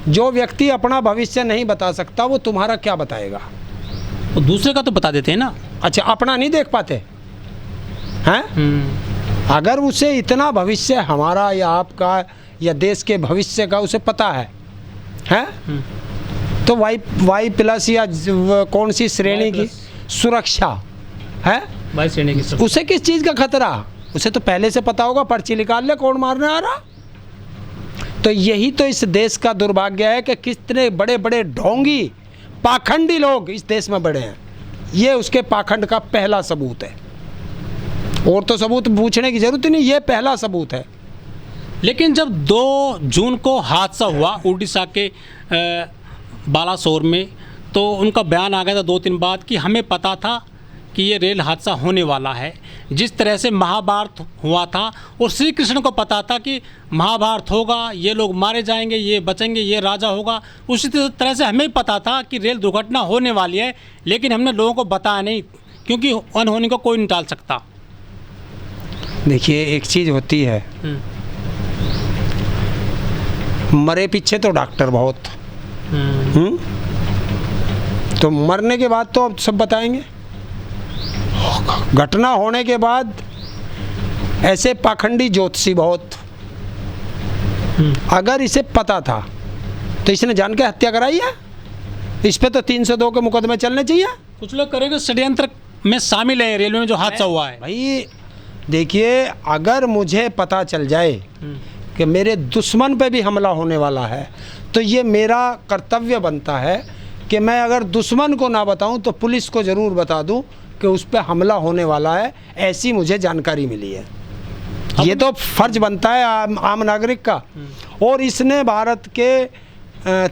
जो व्यक्ति अपना भविष्य नहीं बता सकता वो तुम्हारा क्या बताएगा? तो दूसरे का तो बता देते हैं ना। अच्छा, अपना नहीं देख पाते हैं? अगर उसे इतना भविष्य हमारा या आपका या देश के भविष्य का उसे पता है तो वाई प्लस या कौन सी श्रेणी की सुरक्षा है, वाई श्रेणी की सुरक्षा, उसे किस चीज़ का खतरा? उसे तो पहले से पता होगा, पर्ची निकाल ले कौन मारने आ रहा। तो यही तो इस देश का दुर्भाग्य है कि कितने बड़े बड़े ढोंगी पाखंडी लोग इस देश में बड़े हैं। ये उसके पाखंड का पहला सबूत है, और तो सबूत पूछने की जरूरत ही नहीं, ये पहला सबूत है। लेकिन जब 2 जून को हादसा हुआ उड़ीसा के बालासोर में, तो उनका बयान आ गया था 2-3 बाद कि हमें पता था कि ये रेल हादसा होने वाला है। जिस तरह से महाभारत हुआ था और श्री कृष्ण को पता था कि महाभारत होगा, ये लोग मारे जाएंगे, ये बचेंगे, ये राजा होगा, उसी तरह से हमें पता था कि रेल दुर्घटना होने वाली है, लेकिन हमने लोगों को बताया नहीं, क्योंकि अनहोनी को कोई नहीं टाल सकता। देखिए, एक चीज़ होती है, मरे पीछे तो डॉक्टर बहुत, तो मरने के बाद तो अब सब बताएंगे। घटना होने के बाद ऐसे पाखंडी ज्योतिषी बहुत। अगर इसे पता था तो इसने जान के हत्या कराई है? इस पे तो 302 के मुकदमे चलने चाहिए। कुछ लोग करेंगे षड्यंत्र में शामिल है रेलवे में जो हादसा हुआ है। भाई देखिए, अगर मुझे पता चल जाए कि मेरे दुश्मन पे भी हमला होने वाला है, तो ये मेरा कर्तव्य बनता है कि मैं अगर दुश्मन को ना बताऊं तो पुलिस को ज़रूर बता दूं कि उस पर हमला होने वाला है, ऐसी मुझे जानकारी मिली है। ये तो फर्ज बनता है आम नागरिक का। और इसने भारत के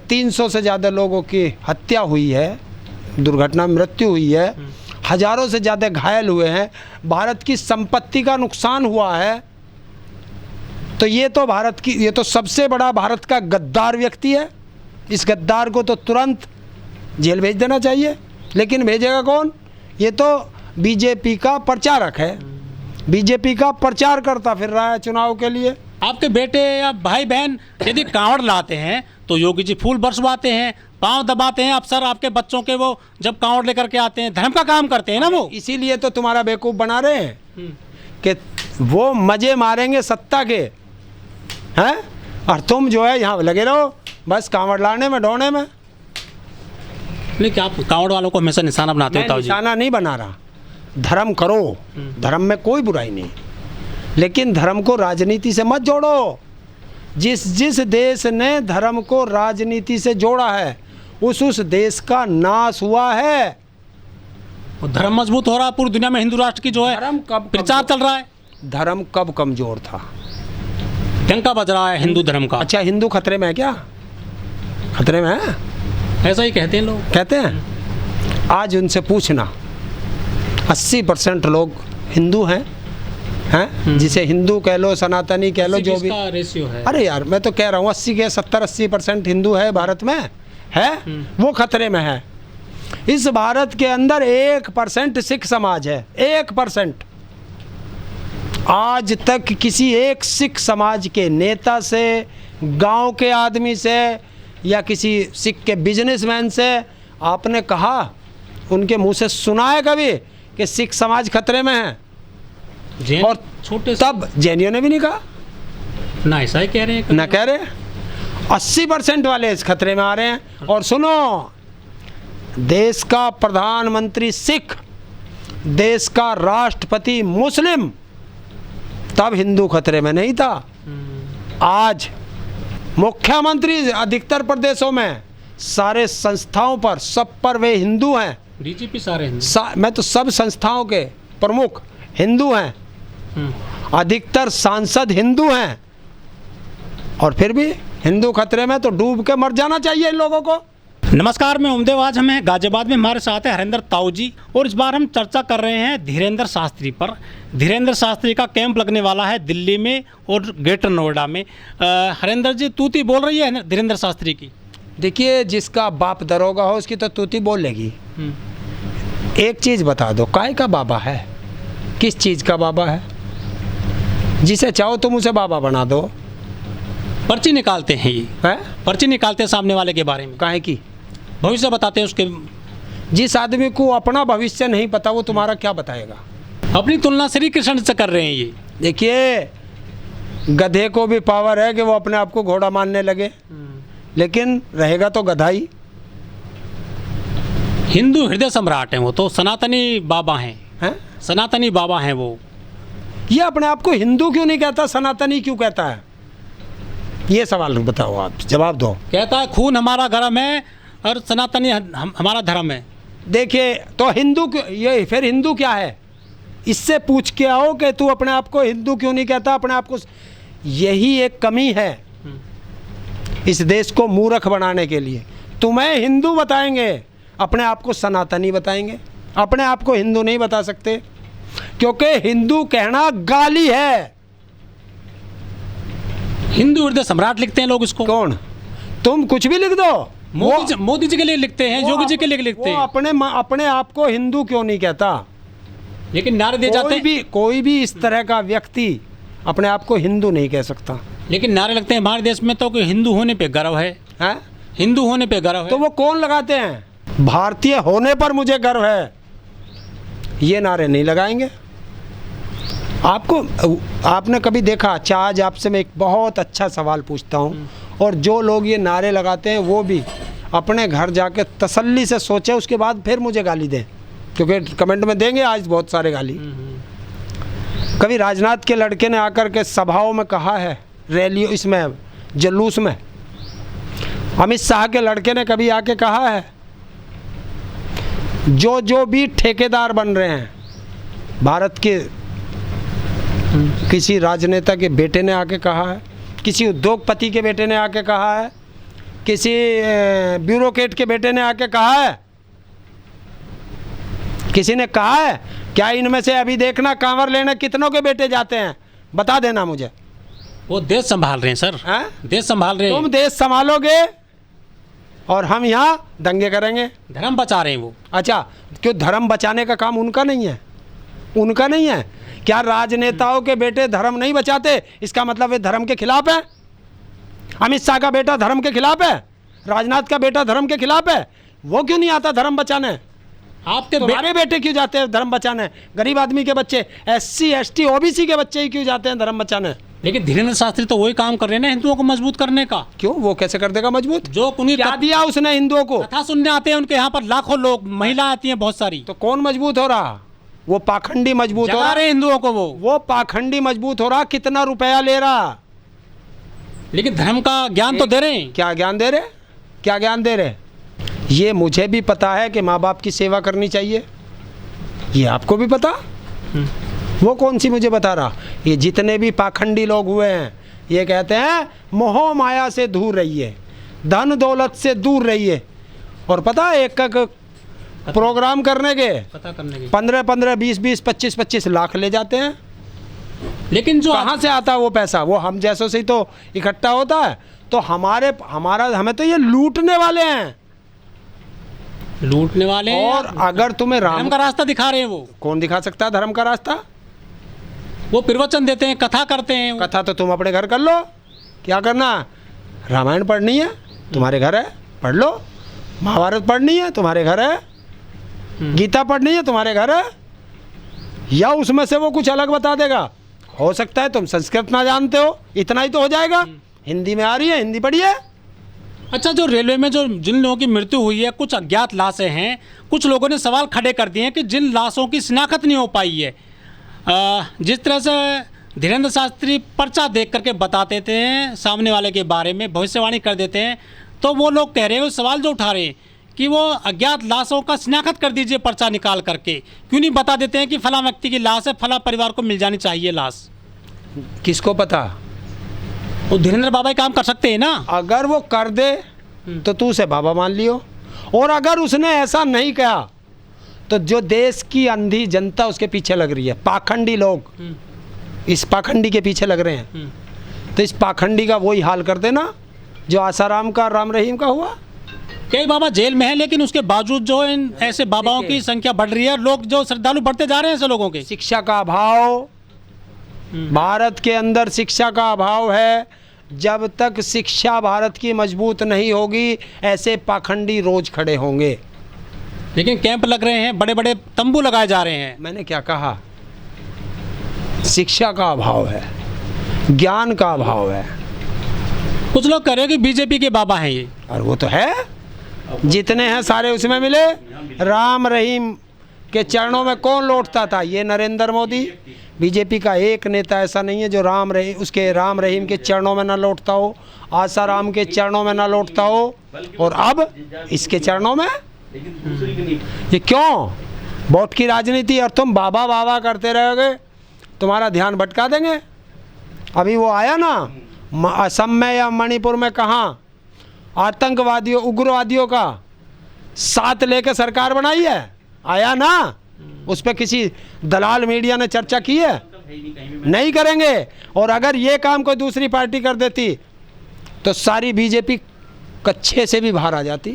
300 से ज़्यादा लोगों की हत्या हुई है, दुर्घटना मृत्यु हुई है, हजारों से ज़्यादा घायल हुए हैं, भारत की संपत्ति का नुकसान हुआ है। तो ये तो सबसे बड़ा भारत का गद्दार व्यक्ति है। इस गद्दार को तो तुरंत जेल भेज देना चाहिए, लेकिन भेजेगा कौन? ये तो बीजेपी का प्रचारक है, बीजेपी का प्रचार करता फिर रहा है चुनाव के लिए। आपके बेटे या भाई बहन यदि कांवड़ लाते हैं तो योगी जी फूल बरसवाते हैं, पांव दबाते हैं। अफसर आपके बच्चों के वो जब कांवड़ लेकर के आते हैं, धर्म का काम करते हैं ना वो। इसीलिए तो तुम्हारा बेवकूफ़ बना रहे हैं कि वो मजे मारेंगे सत्ता के, हैं, और तुम जो है यहाँ लगे रहो बस कांवड़ लाने में, ढोने में। नहीं, क्या आप कांवड़ वालों को हमेशा निशाना बनाते हो? निशाना नहीं बना रहा, धर्म करो, धर्म में कोई बुराई नहीं, लेकिन धर्म को राजनीति से मत जोड़ो। जिस देश ने धर्म को राजनीति से जोड़ा है उस देश का नाश हुआ है। और धर्म मजबूत हो रहा है पूरी दुनिया में, हिंदू राष्ट्र की जो है धर्म कब प्रचार चल रहा है। धर्म कब कमजोर था? डंका बज रहा है हिंदू धर्म का। अच्छा, हिंदू खतरे में है क्या? खतरे में है, ऐसा ही कहते हैं लोग। कहते हैं। आज उनसे पूछना, 80% लोग हिंदू हैं, जिसे हिंदू कह लो, सनातनी कह लो, जो भी रेशियो है। अरे यार, मैं तो कह रहा हूँ 70-80% हिंदू है भारत में, है वो खतरे में है। इस भारत के अंदर 1% सिख समाज है, 1%। आज तक किसी एक सिख समाज के नेता से, गांव के आदमी से या किसी सिख के बिजनेसमैन से आपने कहा, उनके मुंह से सुना है कभी कि सिख समाज खतरे में है? और छोटे तब जैनियों ने भी नहीं कहा ना, ऐसा ही कह रहे हैं ना, कह रहे 80% वाले इस खतरे में आ रहे हैं। और सुनो, देश का प्रधानमंत्री सिख, देश का राष्ट्रपति मुस्लिम, तब हिंदू खतरे में नहीं था। आज मुख्यमंत्री अधिकतर प्रदेशों में, सारे संस्थाओं पर, सब पर वे हिंदू हैं। डीजीपी सारे हिंदू, मैं तो सब संस्थाओं के प्रमुख हिंदू हैं, अधिकतर सांसद हिंदू हैं, और फिर भी हिंदू खतरे में, तो डूब के मर जाना चाहिए इन लोगों को। नमस्कार, मैं उमदेव। आज हमें गाजियाबाद में हमारे साथ है हरेंद्र ताऊ जी, और इस बार हम चर्चा कर रहे हैं धीरेंद्र शास्त्री पर। धीरेंद्र शास्त्री का कैंप लगने वाला है दिल्ली में और ग्रेटर नोएडा में। हरेंद्र जी, तूती बोल रही है धीरेंद्र शास्त्री की? देखिए, जिसका बाप दरोगा हो उसकी तो तूती बोलेगी। एक चीज़ बता दो, काय का बाबा है? किस चीज़ का बाबा है? जिसे चाहो तुम उसे बाबा बना दो, पर्ची निकालते हैं ये, है पर्ची निकालते हैं सामने वाले के बारे में, काहे की? भविष्य बताते हैं उसके। जिस आदमी को अपना भविष्य नहीं पता वो तुम्हारा क्या बताएगा? अपनी तुलना श्री कृष्ण से कर रहे हैं ये। देखिए, गधे को भी पावर है कि वो अपने आप को घोड़ा मानने लगे, लेकिन रहेगा तो गधा ही। हिंदू हृदय सम्राट हैं वो, तो सनातनी बाबा हैं, हैं? सनातनी बाबा हैं वो। ये अपने आप को हिंदू क्यों नहीं कहता, सनातनी क्यों कहता है? ये सवाल बताओ, आप जवाब दो। कहता है खून हमारा धर्म है और सनातनी हमारा धर्म है। देखिए, तो हिंदू क्यों, ये फिर हिंदू क्या है? इससे पूछ के आओ कि तू अपने आप को हिंदू क्यों नहीं कहता अपने आप को। यही एक कमी है इस देश को मूर्ख बनाने के लिए। तुम्हें हिंदू बताएंगे, अपने आप को सनातनी बताएंगे, अपने आप को हिंदू नहीं बता सकते, क्योंकि हिंदू कहना गाली है। हिंदू हृदय सम्राट लिखते हैं लोग इसको। कौन? तुम कुछ भी लिख दो। मोदी जी के लिए लिखते हैं, योगी जी के लिए लिखते हैं। अपने आप को हिंदू क्यों नहीं कहता? लेकिन नारे दिए जाते हैं। कोई भी इस तरह का व्यक्ति अपने आप को हिंदू नहीं कह सकता। लेकिन नारे लगते हैं हमारे देश में तो कि हिंदू होने पे गर्व है, हैं? हिंदू होने पे गर्व है। तो वो कौन लगाते हैं? भारतीय होने पर मुझे गर्व है, ये नारे नहीं लगाएंगे। आपने कभी देखा? अच्छा, आज आपसे मैं एक बहुत अच्छा सवाल पूछता हूँ, और जो लोग ये नारे लगाते हैं वो भी अपने घर जाके तसल्ली से सोचे, उसके बाद फिर मुझे गाली दें, क्योंकि कमेंट में देंगे आज बहुत सारे गाली। कभी राजनाथ के लड़के ने आकर के सभाओं में कहा है, रैलियों, इसमें जुलूस में? अमित शाह के लड़के ने कभी आके कहा है? जो भी ठेकेदार बन रहे हैं भारत के, किसी राजनेता के बेटे ने आके कहा है, किसी उद्योगपति के बेटे ने आके कहा है, किसी ब्यूरोक्रेट के बेटे ने आके कहा है? किसी ने कहा है क्या? इनमें से अभी देखना, कांवर लेने कितनों के बेटे जाते हैं, बता देना मुझे। वो देश संभाल रहे हैं सर। हैं? देश संभाल रहे हैं। तुम देश संभालोगे और हम यहाँ दंगे करेंगे। धर्म बचा रहे हैं वो। अच्छा, क्यों धर्म बचाने का काम उनका नहीं है? उनका नहीं है क्या? राजनेताओं के बेटे धर्म नहीं बचाते, इसका मतलब वे धर्म के खिलाफ है? अमित शाह का बेटा धर्म के खिलाफ है? राजनाथ का बेटा धर्म के खिलाफ है? वो क्यों नहीं आता धर्म बचाने? आपके तुम्हारे बेटे क्यों जाते हैं धर्म बचाने? गरीब आदमी के बच्चे, SC ST OBC के बच्चे ही क्यों जाते हैं धर्म बचाने? लेकिन धीरेन्द्र शास्त्री तो वही काम कर रहे हैं ना, हिंदुओं को मजबूत करने का। क्यों? वो कैसे कर देगा मजबूत? जो उन्हीं क्या दिया उसने हिंदुओं को? कथा सुनने आते हैं उनके यहाँ पर लाखों लोग, महिला आती हैं बहुत सारी। तो कौन मजबूत हो रहा? वो पाखंडी मजबूत हो जगा रहा। रहे हिंदुओं को वो पाखंडी मजबूत हो रहा। कितना रुपया ले रहा? लेकिन धर्म का ज्ञान तो दे रहे हैं। क्या ज्ञान दे रहे? क्या ज्ञान दे रहे? ये मुझे भी पता है कि माँ बाप की सेवा करनी चाहिए, ये आपको भी पता। वो कौन सी मुझे बता रहा? ये जितने भी पाखंडी लोग हुए हैं ये कहते हैं मोह माया से दूर रहिए, धन दौलत से दूर रहिए, और पता है एक प्रोग्राम करने के पता करने के 15-15, 20-20, 25-25 लाख ले जाते हैं। लेकिन जो कहाँ से आता है वो पैसा? वो हम जैसों से ही तो इकट्ठा होता है। तो हमें तो ये लूटने वाले हैं, लूटने वाले हैं। और अगर तुम्हें धर्म का रास्ता दिखा रहे हैं वो। कौन दिखा सकता है धर्म का रास्ता? वो प्रवचन देते हैं, कथा करते हैं। कथा तो तुम अपने घर कर लो। क्या करना? रामायण पढ़नी है, तुम्हारे घर है, पढ़ लो। महाभारत पढ़नी है, तुम्हारे घर है। गीता पढ़नी है, तुम्हारे घर है। या उसमें से वो कुछ अलग बता देगा। हो सकता है तुम संस्कृत ना जानते हो, इतना ही तो हो जाएगा। हिंदी में आ रही है, हिंदी पढ़िए। अच्छा, जो रेलवे में जो जिन लोगों की मृत्यु हुई है, कुछ अज्ञात लाशें हैं, कुछ लोगों ने सवाल खड़े कर दिए हैं कि जिन लाशों की शिनाख्त नहीं हो पाई है, जिस तरह से धीरेन्द्र शास्त्री पर्चा देख करके बताते थे सामने वाले के बारे में, भविष्यवाणी कर देते हैं, तो वो लोग कह रहे हैं, सवाल जो उठा रहे हैं कि वो अज्ञात लाशों का शिनाख्त कर दीजिए पर्चा निकाल करके, क्यों नहीं बता देते हैं कि फला व्यक्ति की लाश है, फला परिवार को मिल जानी चाहिए लाश। किसको पता? वो धीरेन्द्र बाबा ही काम कर सकते हैं ना। अगर वो कर दे तो तू उसे बाबा मान लियो, और अगर उसने ऐसा नहीं कहा तो जो देश की अंधी जनता उसके पीछे लग रही है, पाखंडी लोग इस पाखंडी के पीछे लग रहे हैं, तो इस पाखंडी का वही हाल कर देना जो आसाराम का, राम रहीम का हुआ। कई बाबा जेल में है, लेकिन उसके बावजूद जो इन ऐसे बाबाओं की संख्या बढ़ रही है, लोग जो श्रद्धालु बढ़ते जा रहे हैं ऐसे लोगों के। शिक्षा का अभाव, भारत के अंदर शिक्षा का अभाव है। जब तक शिक्षा भारत की मजबूत नहीं होगी, ऐसे पाखंडी रोज खड़े होंगे। लेकिन कैंप लग रहे हैं, बड़े बड़े तंबू लगाए जा रहे हैं। मैंने क्या कहा? शिक्षा का अभाव है, ज्ञान का अभाव है। कुछ लोग कह रहे हैं कि बीजेपी के बाबा हैं ये। और वो तो है, जितने हैं सारे उसमें मिले। राम रहीम के चरणों में कौन लौटता था? ये नरेंद्र मोदी। बीजेपी का एक नेता ऐसा नहीं है जो राम रहीम के चरणों में ना लौटता हो, आसाराम के चरणों में ना लौटता हो, और अब इसके चरणों में। ये क्यों? वोट की राजनीति। और तुम बाबा बाबा करते रहोगे, तुम्हारा ध्यान भटका देंगे। अभी वो आया ना असम में या मणिपुर में, कहाँ आतंकवादियों उग्रवादियों का साथ लेकर सरकार बनाई है, आया ना? उस पर किसी दलाल मीडिया ने चर्चा की है? नहीं करेंगे। और अगर ये काम कोई दूसरी पार्टी कर देती तो सारी बीजेपी कच्छे से भी बाहर आ जाती।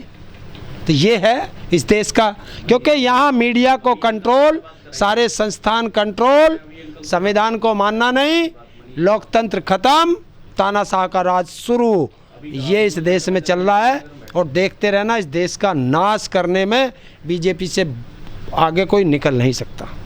तो ये है इस देश का, क्योंकि यहाँ मीडिया को कंट्रोल, सारे संस्थान कंट्रोल, संविधान को मानना नहीं, लोकतंत्र खत्म, तानाशाह का राज शुरू। ये इस देश में चल रहा है। और देखते रहना, इस देश का नाश करने में बीजेपी से आगे कोई निकल नहीं सकता।